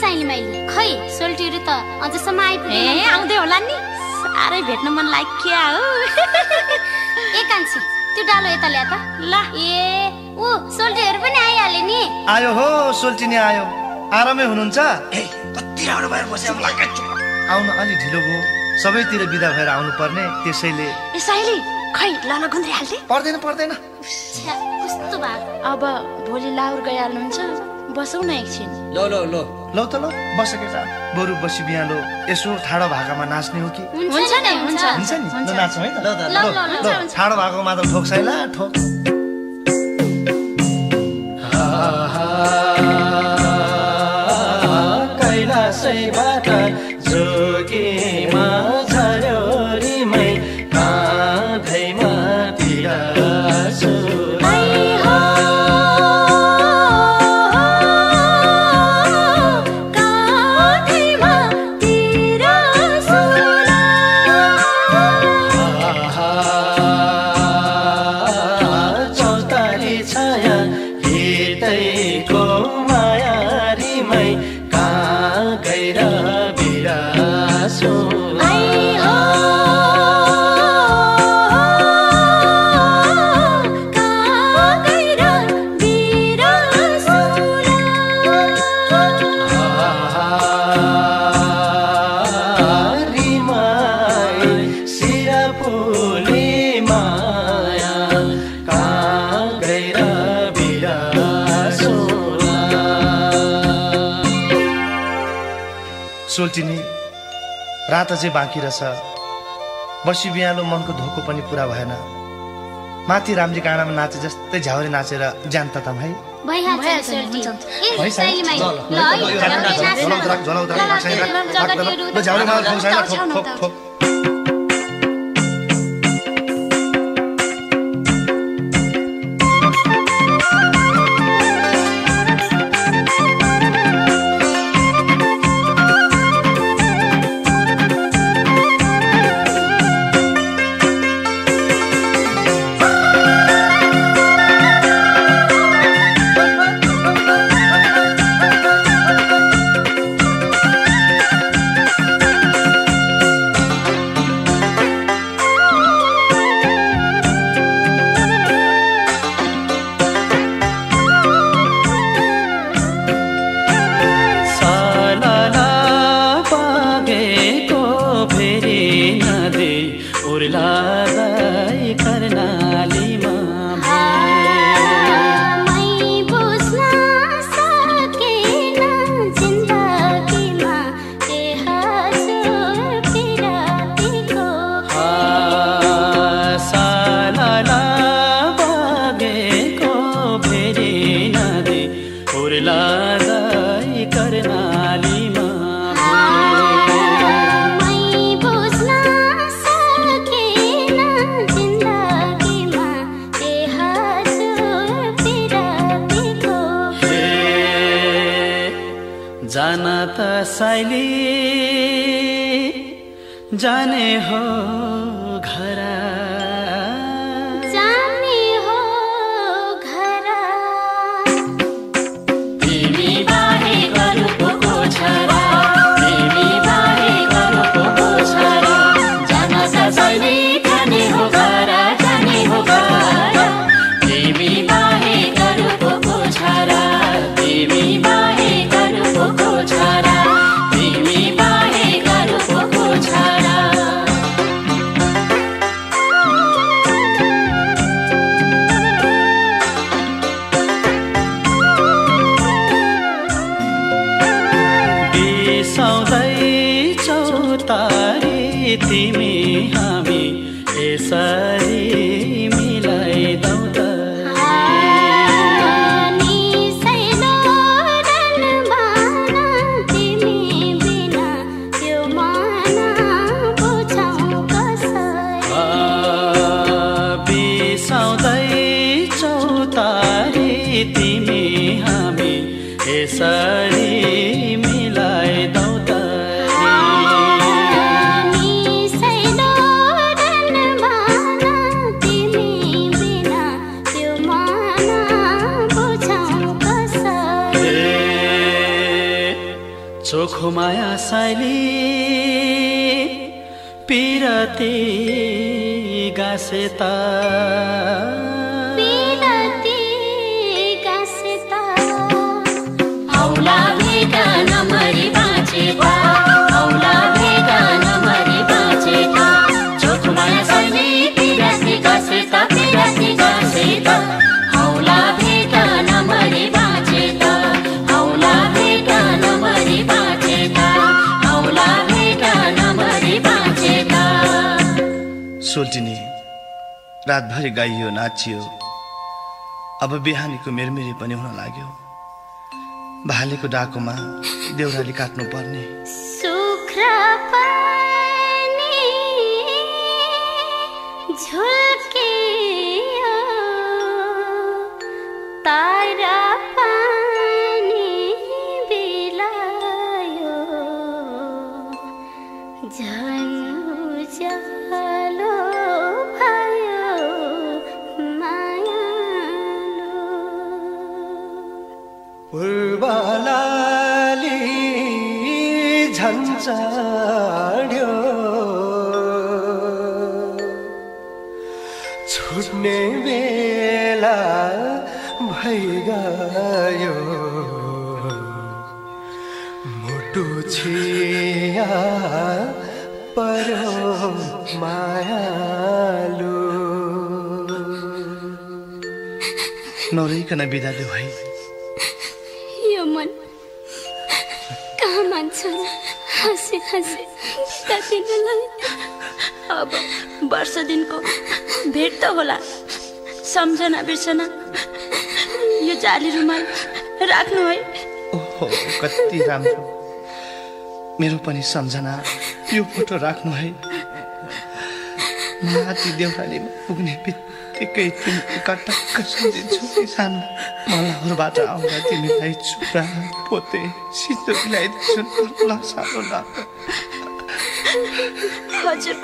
साइली माइली खै सोल्टीहरु त अझसम्म आइपुगेन। आउँदै होला नि, साह्रै भेट्न मन लाग्यो हो। ए कान्छी त्यो डालो यता ल्याए त ल। ए ऊ सोल्टीहरु पनि आइहाले नि। आयो हो सोल्टी नि आयो। आरामै हुनुहुन्छ? कति राम्रो भएर बस्यो लाग्छ। आउन अलि ढिलो भयो, सबैतिर बिदा भएर आउनु पर्ने, त्यसैले। ए साइली खै लल गुन्द्री हाल्दै पर्दैन पर्दैन। छ्या कस्तो भएको। अब भोलि लाउर गइहाल्नुहुन्छ, बसौँ न एकछिन। लो लो लो लौ त लौ बस केटा, बरु बसी बिहालो यसो ठाडो भाकामा नाच्ने हो कि? हुन्छ नि हुन्छ हुन्छ नि, ल नाच्छौँ है त। ल त ल ल ल ल ठाडो भाकामा त ठोक्साइला ठोक। कैलाशैबाट जोगीमा झर्यो रिमै काँधैमा पिरासु। चौतारी छाया हिँड्दैको माया रिमै कहाँ गएर बिरासु। सोल्टिनी रात चाहिँ बाँकी रहेछ, बसी बिहालो मनको धोको पनि पुरा भएन। माथि रामजी काँडामा नाचे जस्तै झ्याउरे नाचेर ज्यान तताम है। भइहाल्छ सोल्टी। ए साइली माइली ल झ्याउरे माल ठोक्साइला ठोक ठोक ठोक। जाना त साइली जाने हो घरा, जाने हो घरा। तिमी बाहे गरु को छरा, तिमी बाहे गरु को छरा। जाना त साइली जाने हो घरा, जाने हो घरा। तिमी बाहे गरु को छरा, तिमी बाहे गरु को छरा, तिमी बाहे गरु को छरा। बिसाउँदै चौतारी तिमी हामी यसरी मिलाइदौ त। तिमी हामी यसरी मिलाइदौ त। चोखो माया साइली पिरती गासेता औला भेगा नमरी बाँचेता औला भेगा नमरी बाँचेता चोखो माया साइली पिरती गासेता औला भेगा नमरी बाँचेता औला भेगा नमरी बाँचेता औला भेगा नमरी बाँचेता। सोल्टिनी रातभरि गाइयो नाचियो अब बिहानीको मेरमेरी पनि हुन लाग्यो भालेको डाकोमा देउराली काट्नु पर्ने सुख्रा पानी झुल्कियो तारा पानी बिलायो झन् उज्यालो भयो मायालो पूर्वलाली झन्झाड्यो छुट्ने बेला भइगयो मुटु छिया पर्यो मायालु नरहिकन बिदा देऊ है यो मन कहाँ मान्छ हाँसी हाँसी बिदा दिनलाई। अब वर्ष दिनको भेट त होला सम्झना बिर्सना यो जाली रुमाल राख्नु है। ओहो कति राम्रो मेरो पनि सम्झना यो फोटो राख्नु है माथि देउरालीमा पुग्ने बित्तिकै तिमी कटक्क सम्झिन्छु कि सानो मलाहरूबाट आउँदा तिमीलाई चुरा पोते सिन्दुर ल्याइदिन्छु ल सानो ल हजुरको